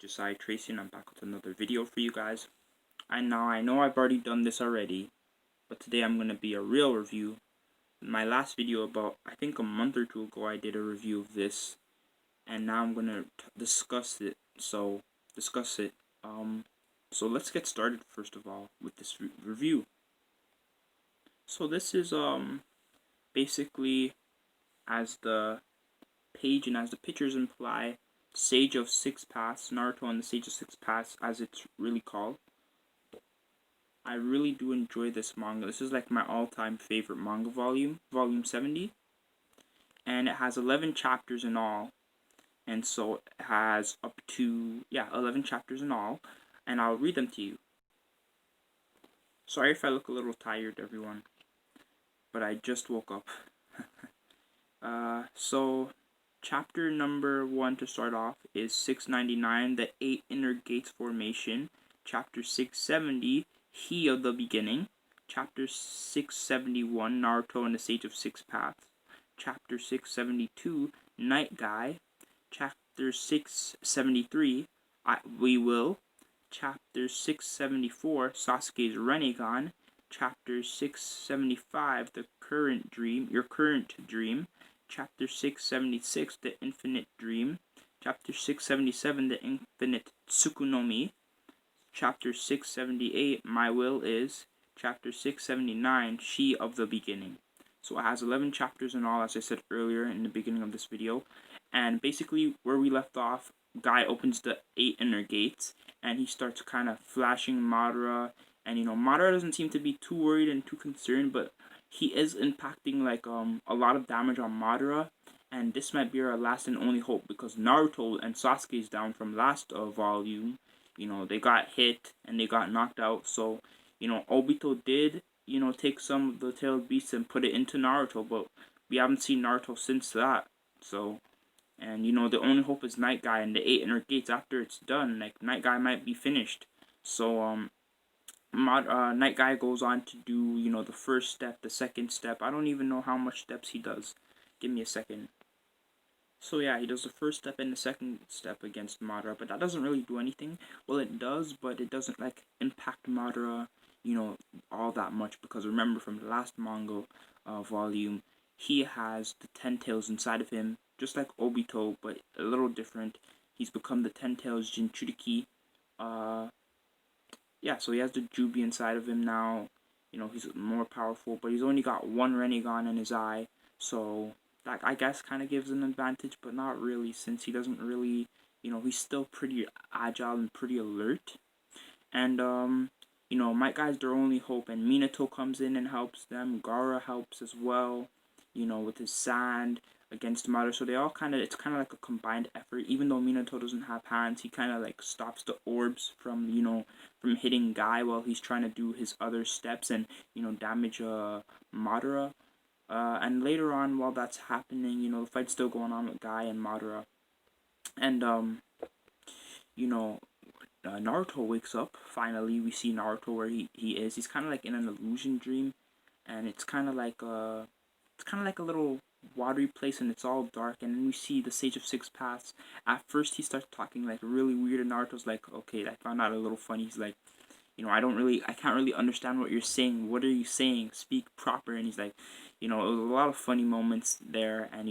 Josiah Tracy, and I'm back with another video for you guys. I know I've already done this already, but today I'm going to be a real review. In my last video about, I think a month or two ago, I did a review of this, and now I'm going to discuss it. So let's get started first of all with this review. So this is basically, as the page and as the pictures imply, Sage of Six Paths, Naruto and the Sage of Six Paths, as it's really called. I really do enjoy this manga. This is like my all-time favorite manga volume, volume 70. And it has 11 chapters in all. And so it has up to, 11 chapters in all. And I'll read them to you. Sorry if I look a little tired, everyone. But I just woke up. So chapter number 1 to start off is 699, the 8 Inner Gates Formation. Chapter 670, He of the Beginning. Chapter 671, Naruto and the Sage of Six Paths. Chapter 672, Night Guy. Chapter 673, We Will. Chapter 674, Sasuke's Rinnegan. Chapter 675, Your Current Dream. Chapter 676, The Infinite Dream. Chapter 677, The Infinite Tsukunomi. Chapter 678, My Will Is. Chapter 679, She of the Beginning. So it has 11 chapters in all, as I said earlier in the beginning of this video. And basically, where we left off, Guy opens the 8 inner gates, and he starts kind of flashing Madara. And, Madara doesn't seem to be too worried and too concerned, but he is impacting, like, a lot of damage on Madara. And this might be our last and only hope, because Naruto and Sasuke is down from last volume. They got hit and they got knocked out. So, Obito did, take some of the tailed beasts and put it into Naruto, but we haven't seen Naruto since that. So, and the only hope is Night Guy and the 8 inner gates. After it's done, like, Night Guy might be finished. So, Night Guy goes on to do, the first step, the second step. I don't even know how much steps he does. Give me a second. So yeah, he does the first step and the second step against Madara, but that doesn't really do anything. Well, it does, but it doesn't, like, impact Madara, all that much, because remember from the last manga volume, he has the 10 tails inside of him, just like Obito, but a little different. He's become the 10 tails Jinchuriki. Yeah, so he has the Jubi inside of him now. He's more powerful, but he's only got one Rinnegan in his eye, so that, I guess, kind of gives an advantage, but not really, since he doesn't really, he's still pretty agile and pretty alert. And, Might Guy's their only hope, and Minato comes in and helps them. Gaara helps as well, with his sand against Madara. So they all it's kind of like a combined effort. Even though Minato doesn't have hands, he kind of, like, stops the orbs from, from hitting Guy while he's trying to do his other steps and, damage Madara. And later on, while that's happening, the fight's still going on with Guy and Madara. And, Naruto wakes up. Finally, we see Naruto where he is. He's kind of like in an illusion dream. And it's kind of like a little watery place, and it's all dark. And then we see the Sage of Six Paths. At first, he starts talking, like, really weird, and Naruto's like, okay, I found out a little funny. He's like, I can't really understand what you're saying. What are you saying? Speak proper. And he's like, it was a lot of funny moments there. And,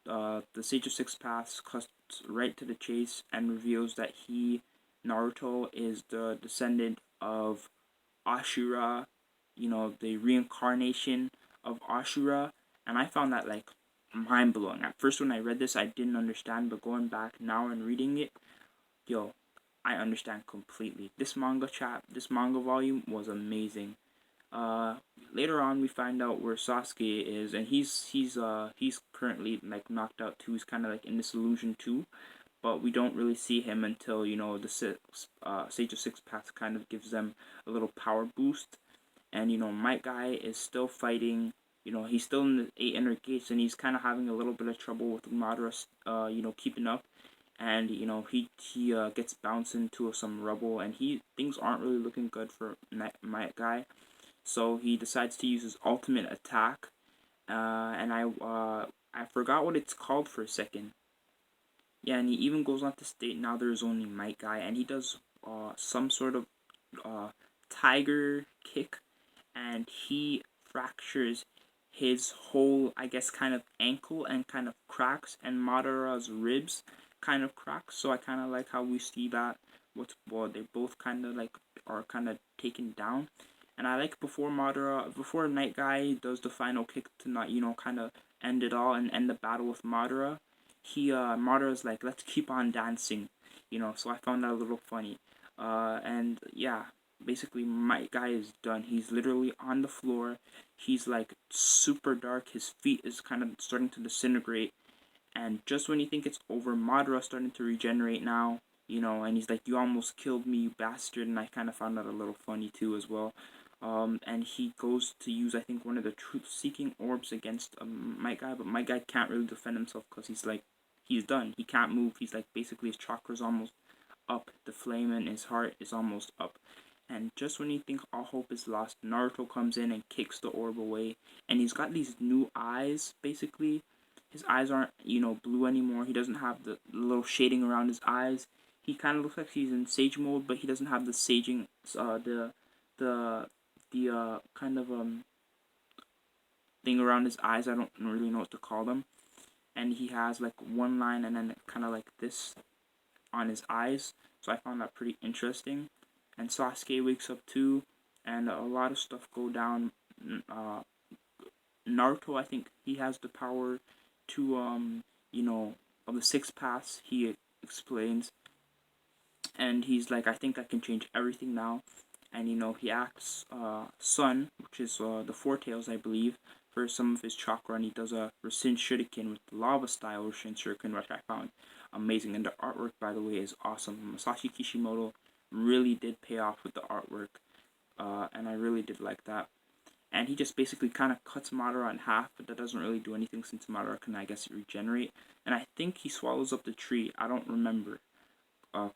the Sage of Six Paths cuts right to the chase and reveals that Naruto, is the descendant of Ashura, the reincarnation of Ashura. And I found that, like, mind-blowing. At first, when I read this, I didn't understand, but going back now and reading it, I understand completely. This manga volume was amazing. Later on, we find out where Sasuke is, and he's currently, like, knocked out too. He's kind of like in this illusion too, but we don't really see him until the Sage of Six Paths kind of gives them a little power boost. And Might Guy is still fighting. He's still in the 8 inner gates, and he's kind of having a little bit of trouble with Madara, keeping up. And he gets bounced into some rubble, and things aren't really looking good for Might Guy. So he decides to use his ultimate attack, and I forgot what it's called for a second. Yeah, and he even goes on to state now there's only Might Guy, and he does some sort of uh, tiger kick, and he fractures his whole, I guess, kind of ankle and kind of cracks, and Madara's ribs kind of cracks. So I kind of like how we see that. Well, they both kind of like are kind of taken down, and I like before Night Guy does the final kick to not kind of end it all and end the battle with Madara. Madara's like, let's keep on dancing, So I found that a little funny, and yeah, basically my guy is done. He's literally on the floor. He's like super dark. His feet is kind of starting to disintegrate. And just when you think it's over, Madara's starting to regenerate now. And he's like, "You almost killed me, you bastard." And I kind of found that a little funny too as well. And he goes to use, I think, one of the truth-seeking orbs against my guy, but my guy can't really defend himself because he's done. He can't move. He's like, basically his chakra's almost up. The flame in his heart is almost up. And just when you think all hope is lost, Naruto comes in and kicks the orb away. And he's got these new eyes, basically. His eyes aren't, blue anymore. He doesn't have the little shading around his eyes. He kind of looks like he's in sage mode, but he doesn't have the saging, the kind of thing around his eyes. I don't really know what to call them. And he has like one line and then kind of like this on his eyes. So I found that pretty interesting. And Sasuke wakes up too, and a lot of stuff go down. Naruto, I think he has the power to, of the six paths, he explains. And he's like, I think I can change everything now. And, he asks Sun, which is the Four Tails, I believe, for some of his chakra. And he does a Rasen Shuriken with the lava style Rasen Shuriken, which I found amazing. And the artwork, by the way, is awesome. Masashi Kishimoto really did pay off with the artwork. And I really did like that. And he just basically kind of cuts Madara in half, but that doesn't really do anything since Madara can, I guess, regenerate. And I think he swallows up the tree. I don't remember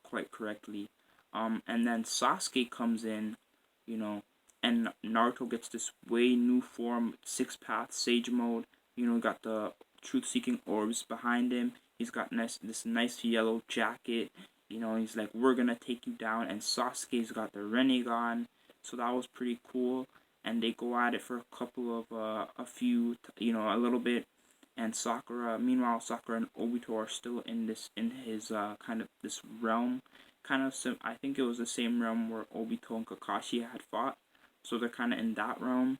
quite correctly. And then Sasuke comes in, and Naruto gets this way new form, six path sage mode. Got the truth-seeking orbs behind him. He's got this nice yellow jacket. He's like, we're gonna take you down. And Sasuke's got the Rinnegan, so that was pretty cool. And they go at it for a couple of a little bit. And meanwhile, Sakura and Obito are still in his kind of this realm, I think it was the same realm where Obito and Kakashi had fought, so they're kind of in that realm.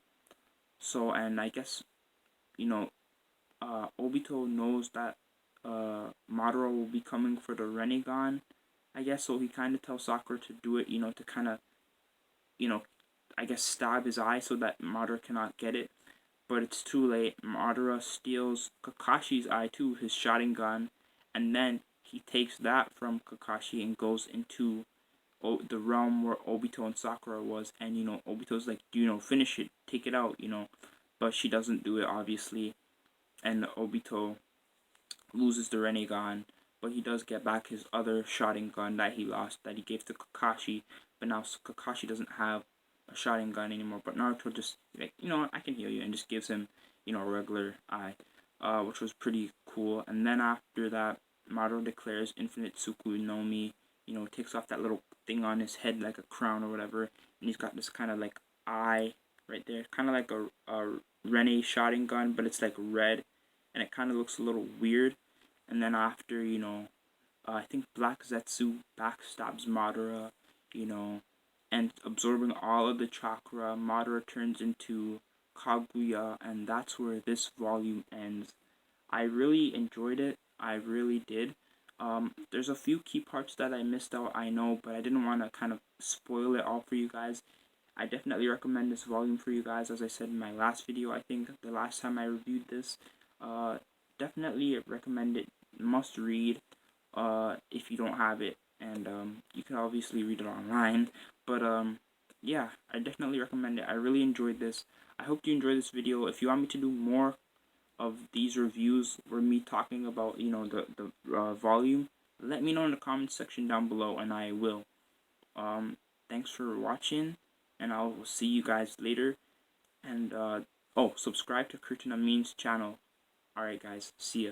So, and I guess, Obito knows that Madara will be coming for the Rinnegan, I guess, so he kind of tells Sakura to do it, to kind of, I guess, stab his eye so that Madara cannot get it. But it's too late. Madara steals Kakashi's eye too, his Sharingan, and then he takes that from Kakashi and goes into the realm where Obito and Sakura was. And, Obito's like, finish it, take it out, But she doesn't do it, obviously. And Obito loses the Rinnegan, but he does get back his other Sharingan that he lost, that he gave to Kakashi. But now Kakashi doesn't have a Sharingan anymore. But Naruto just like, I can heal you, and just gives him, a regular eye, which was pretty cool. And then after that, Madara declares Infinite Tsuku no Mi. Takes off that little thing on his head like a crown or whatever, and he's got this kind of like eye right there, kind of like a Rene Sharingan, but it's like red, and it kind of looks a little weird. And then after, I think Black Zetsu backstabs Madara, and absorbing all of the chakra, Madara turns into Kaguya, and that's where this volume ends. I really enjoyed it. I really did. There's a few key parts that I missed out, I know, but I didn't want to kind of spoil it all for you guys. I definitely recommend this volume for you guys, as I said in my last video, I think, the last time I reviewed this. Definitely recommend it. Must read if you don't have it, and you can obviously read it online. But yeah, I definitely recommend it. I really enjoyed this. I hope you enjoyed this video. If you want me to do more of these reviews or me talking about, the volume, let me know in the comment section down below, and I will. Thanks for watching, and I'll see you guys later. And subscribe to Curtin Amin's channel. Alright guys, see ya.